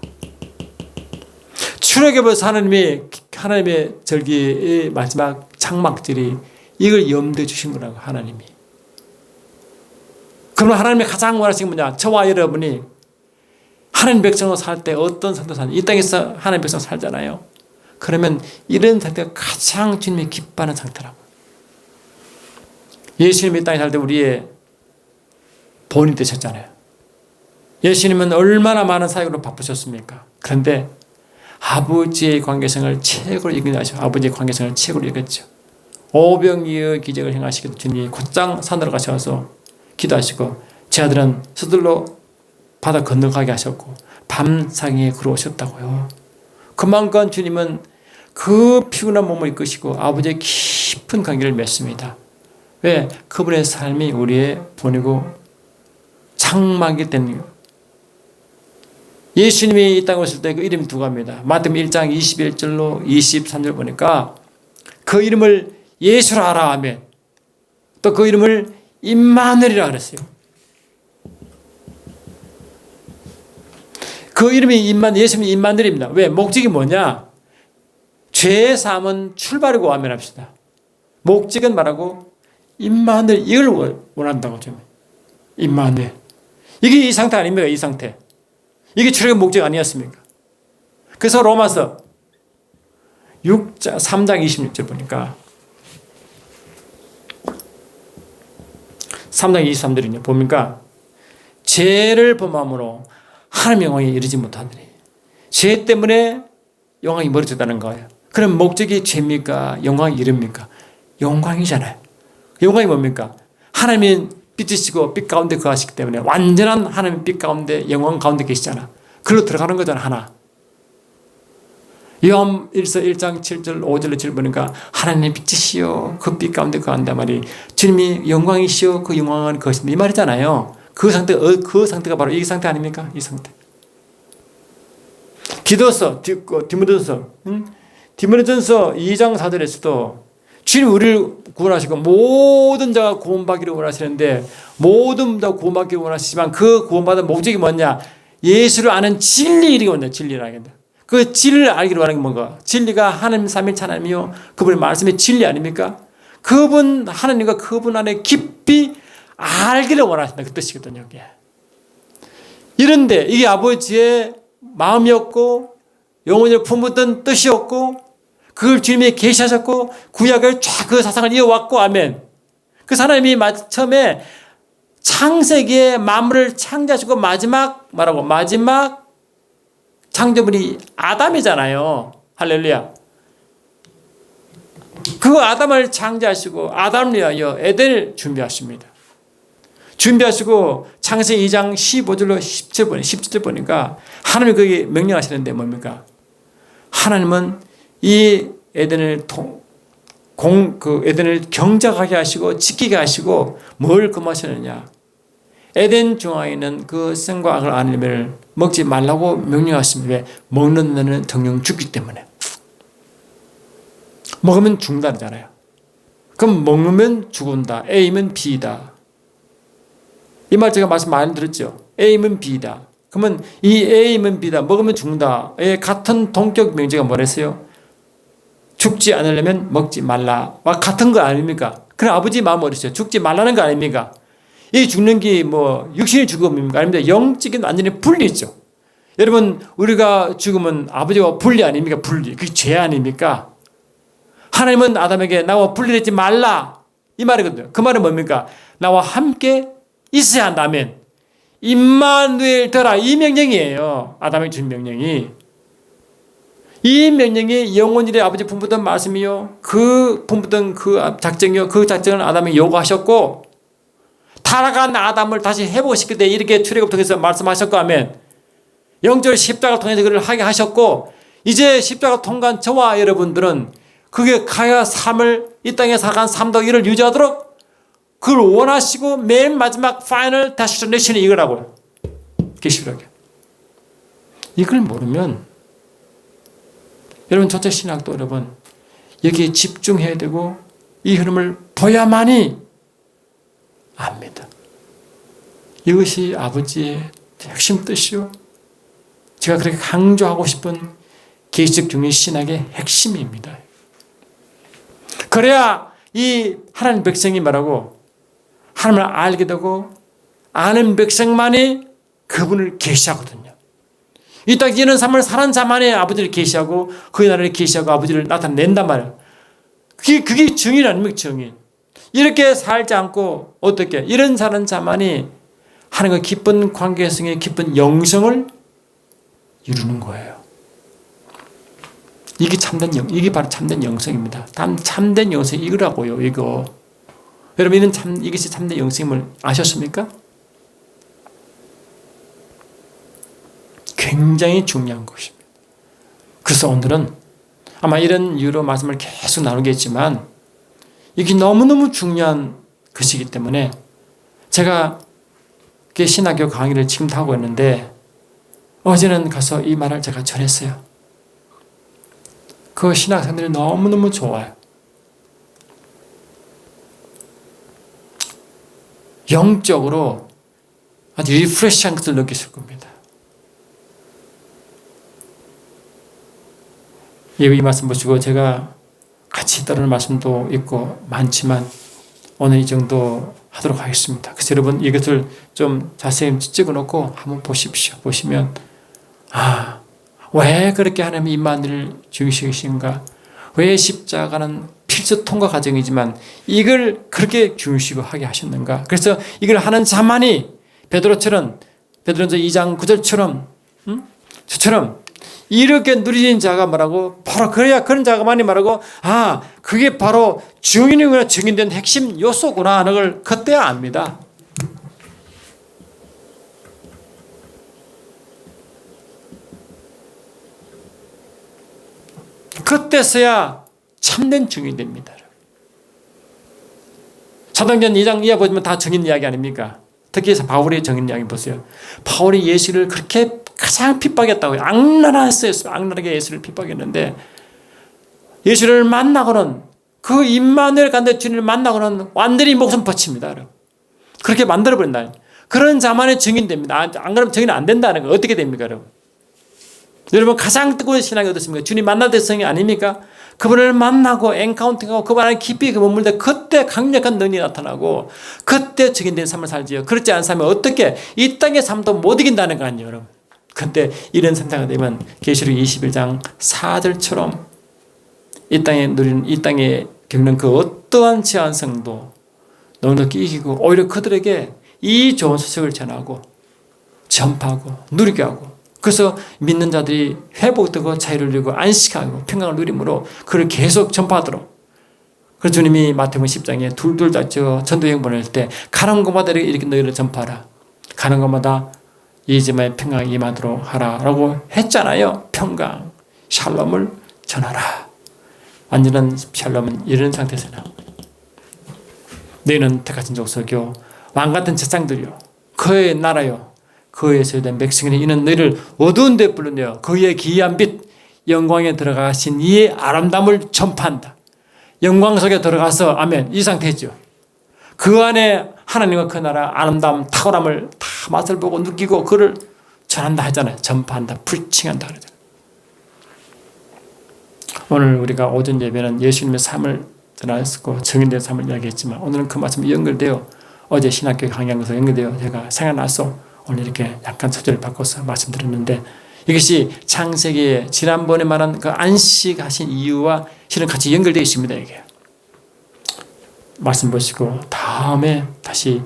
출애굽에서 하나님의 절기의 마지막 장막절이 이걸 염두에 주신 거라고, 하나님이. 그러면 하나님이 가장 원하시는 게 뭐냐? 저와 여러분이 하나님 백성으로 살 때 어떤 상태로 사냐? 이 땅에서 하나님 백성 살잖아요. 그러면 이런 상태가 가장 주님이 기뻐하는 상태라고. 예수님이 이 땅에 살 때 우리의 본이 되셨잖아요. 예수님은 얼마나 많은 사역으로 바쁘셨습니까? 그런데 아버지의 관계성을 최고로 이끌어가시고 아버지의 관계성을 최고로 이끌었죠. 오병이의 기적을 행하시기도 주님이 곧장 산으로 가셔서 기도하시고 제 아들은 서둘러 바다 건너가게 하셨고 밤상에 걸어오셨다고요. 그만큼 주님은 그 피곤한 몸을 이끄시고 아버지의 깊은 관계를 맺습니다. 왜? 그분의 삶이 우리의 본이고 장막이 되는 거예요. 예수님이 이 땅에 오실 때 그 이름이 두 가지입니다. 마태복음 1장 21절로 23절 보니까 그 이름을 예수라 하라 하면 또 그 이름을 임마누엘이라 그랬어요. 그 이름이 예수님이 임마누엘입니다. 왜? 목적이 뭐냐? 죄 사함은 출발이고 아멘 합시다. 목적은 말하고 임마누엘 이걸 원한다고 좀. 임마누엘. 이게 이 상태 아닙니까? 이 상태. 이게 출애굽 목적 아니었습니까? 그래서 로마서 3장 26절 보니까 3장 23절이냐 보니까 죄를 범함으로 하나님의 영광에 이르지 못하더니 죄 때문에 영광이 멀어졌다는 거예요. 그럼 목적이 죄입니까? 영광이 이릅니까? 영광이잖아요. 영광이 뭡니까? 하나님이 빛이시고 빛 가운데 거하시기 때문에 완전한 하나님의 빛 가운데 영광 가운데 계시잖아. 그걸로 들어가는 거잖아. 하나. 요한 1장 7절 5절로 7 보니까 하나님의 빛이시여 그 빛 가운데 거한단 말이 주님이 영광이시여 그 영광은 거하신다 이 말이잖아요. 그 상태가 바로 이 상태 아닙니까? 이 상태. 디모데전서 2장 4절에서도 주님 우리를 구원하시고 모든 자가 구원받기를 원하시는데 모든 자 구원받기를 원하시지만 그 구원받은 목적이 뭐냐? 예수를 아는 진리 이르기 원한다. 진리를 알겠다. 그 진리를 알기를 원하는 게 뭔가? 진리가 하나님 삼위일체 하나님이요 그분의 말씀이 진리 아닙니까? 그분 하나님과 그분 안에 깊이 알기를 원하신다. 그 뜻이거든요. 이게. 이런데 이게 아버지의 마음이었고 영혼을 품었던 뜻이었고 그걸 주님이 계시하셨고 구약을 쫙 그 사상을 이어왔고 아멘. 그 하나님이 처음에 창세기에 만물을 창조하시고 마지막 창조물이 아담이잖아요. 할렐루야. 그 아담을 창조하시고 아담을 위하여 에덴을 준비하십니다. 준비하시고 창세기 2장 15절로 17절 보니까 하나님이 거기 명령하시는데 뭡니까? 하나님은 이 에덴을 에덴을 경작하게 하시고 지키게 하시고 뭘 금하시느냐? 에덴 중앙에 있는 그 선과 악을 아는 열매를 먹지 말라고 명령하십니다. 왜? 먹는 데는 정령 죽기 때문에. 먹으면 죽는다잖아요. 그럼 먹으면 죽은다. A면 B다. 이 말 제가 말씀 많이 들었죠. A면 B다. 그러면 이 A면 B다. 먹으면 죽는다의 같은 동격 명제가 뭐랬어요? 죽지 않으려면 먹지 말라와 같은 거 아닙니까? 그럼 아버지 마음 어디서요? 죽지 말라는 거 아닙니까? 이 죽는 게 뭐 육신의 죽음입니까? 아닙니다. 영적인 완전히 분리죠. 여러분 우리가 죽으면 아버지와 분리 아닙니까? 분리. 그게 죄 아닙니까? 하나님은 아담에게 나와 분리되지 말라 이 말이거든요. 그 말은 뭡니까? 나와 함께 있어야 한다면 임마누엘 더라 이 명령이에요. 아담에게 준 명령이. 이 명령이 영원일에 아버지 품었던 말씀이요. 그 품었던 그 작정이요. 그 작정을 아담에게 요구하셨고 타락한 아담을 다시 회복시킬 때 이렇게 출애굽 통해서 말씀하셨고 하면 영적 십자가를 통해서 그를 하게 하셨고 이제 십자가 통과한 저와 여러분들은 그게 가야 삶을 이 땅에 살아간 삶도 이를 유지하도록 그걸 원하시고 맨 마지막 파이널 데스티네이션이 이거라고요. 계시록에. 이걸 모르면 여러분 전체 신학도 여러분 여기에 집중해야 되고 이 흐름을 봐야만이 압니다. 이것이 아버지의 핵심 뜻이요. 제가 그렇게 강조하고 싶은 계시적 중의 신학의 핵심입니다. 그래야 이 하나님 백성이 말하고 하나님을 알게 되고 아는 백성만이 그분을 계시하거든요. 이 땅에 이런 삶을 사는 자만이 아버지를 계시하고 그 나라를 계시하고 아버지를 나타낸단 말이에요. 그게 증인 아닙니까? 증인. 이렇게 살지 않고 어떻게 이런 사는 자만이 하나님과 깊은 관계성의 깊은 영성을 이루는 거예요. 이게 바로 참된 영성입니다. 참된 영성이 이거라고요. 이거. 여러분 이것이 참된 영성임을 아셨습니까? 굉장히 중요한 것입니다. 그래서 오늘은 아마 이런 이유로 말씀을 계속 나누겠지만 이게 너무너무 중요한 것이기 때문에 제가 신학교 강의를 지금도 하고 있는데 어제는 가서 이 말을 제가 전했어요. 그 신학생들이 너무너무 좋아요. 영적으로 아주 리프레시한 것을 느끼실 겁니다. 이 말씀 보시고 제가 같이 따르는 말씀도 있고 많지만 오늘 이 정도 하도록 하겠습니다. 그래서 여러분 이것을 좀 자세히 찍어놓고 한번 보십시오. 보시면 왜 그렇게 하나님이 임마누엘 중요시하신가? 왜 십자가는 필수 통과 과정이지만 이걸 그렇게 중요시하게 하셨는가? 그래서 이걸 하는 자만이 베드로전서 2장 9절처럼 저처럼 이렇게 누리는 자가 말하고 바로 그런 자가만이 말하고 그게 바로 증인이구나 증인된 핵심 요소구나 하는 걸 그때야 압니다. 그때서야 참된 증인이 됩니다. 사도행전 2장 이하 보시면 다 증인 이야기 아닙니까? 특히 바울의 증인 이야기 보세요. 바울이 예수를 그렇게 가장 핍박했다고요. 악랄하게 예수를 핍박했는데 예수를 만나고는 그 임마누엘 간대 주님을 만나고는 완전히 목숨 버칩니다. 그렇게 만들어버린다. 그런 자만의 증인됩니다. 안 그러면 증인 안 된다는 거 어떻게 됩니까? 여러분 가장 뜨거운 신앙이 어떻습니까? 주님 만날 때성이 아닙니까? 그분을 만나고 엔카운팅하고 그분 안에 깊이 머물 때 그때 강력한 능력이 나타나고 그때 증인된 삶을 살지요. 그렇지 않은 삶은 어떻게 이 땅의 삶도 못 이긴다는 거 아니에요. 여러분. 그때 이런 선택이 되면 계시록 21장 4절처럼 이 땅에 겪는 그 어떠한 제한성도 넉넉히 이기고 오히려 그들에게 이 좋은 소식을 전하고 전파하고 누리게 하고 그래서 믿는 자들이 회복되고 자유를 누리고 안식하고 평강을 누림으로 그를 계속 전파하도록. 그래서 주님이 마태복음 10장에 둘둘 다 전도여행 보낼 때 가는 곳마다 이렇게 너희를 전파하라. 가는 곳마다 이 집에 평강이 임하도록 하라라고 했잖아요. 평강, 샬롬을 전하라. 완전한 샬롬은 이런 상태에서 나옵니다. 너희는 택하신 족속이요 왕같은 제사장들이요 그의 나라요 그의 소유된 백성이니 이는 너희를 어두운 데 불러내어 그의 기이한 빛 영광에 들어가신 이의 아름다움을 전파한다. 영광 속에 들어가서 아멘 이 상태죠. 그 안에 하나님과 그 나라 아름다움 탁월함을 다 맛을 보고 느끼고 그를 전한다 하잖아요. 전파한다 풀칭한다 그러잖아요. 오늘 우리가 오전 예배는 예수님의 삶을 전하였고 증인된 삶을 이야기했지만 오늘은 그 말씀이 연결되어 어제 신학교 강의한 것과 연결되어 제가 생각나서 오늘 이렇게 약간 소절을 바꿔서 말씀드렸는데 이것이 창세기에 지난번에 말한 그 안식하신 이유와 실은 같이 연결되어 있습니다. 이게 말씀 보시고 다음에 다시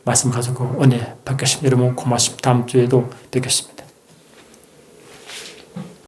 말씀 가지고 은혜 받겠습니다. 여러분 고맙습니다. 다음 주에도 뵙겠습니다.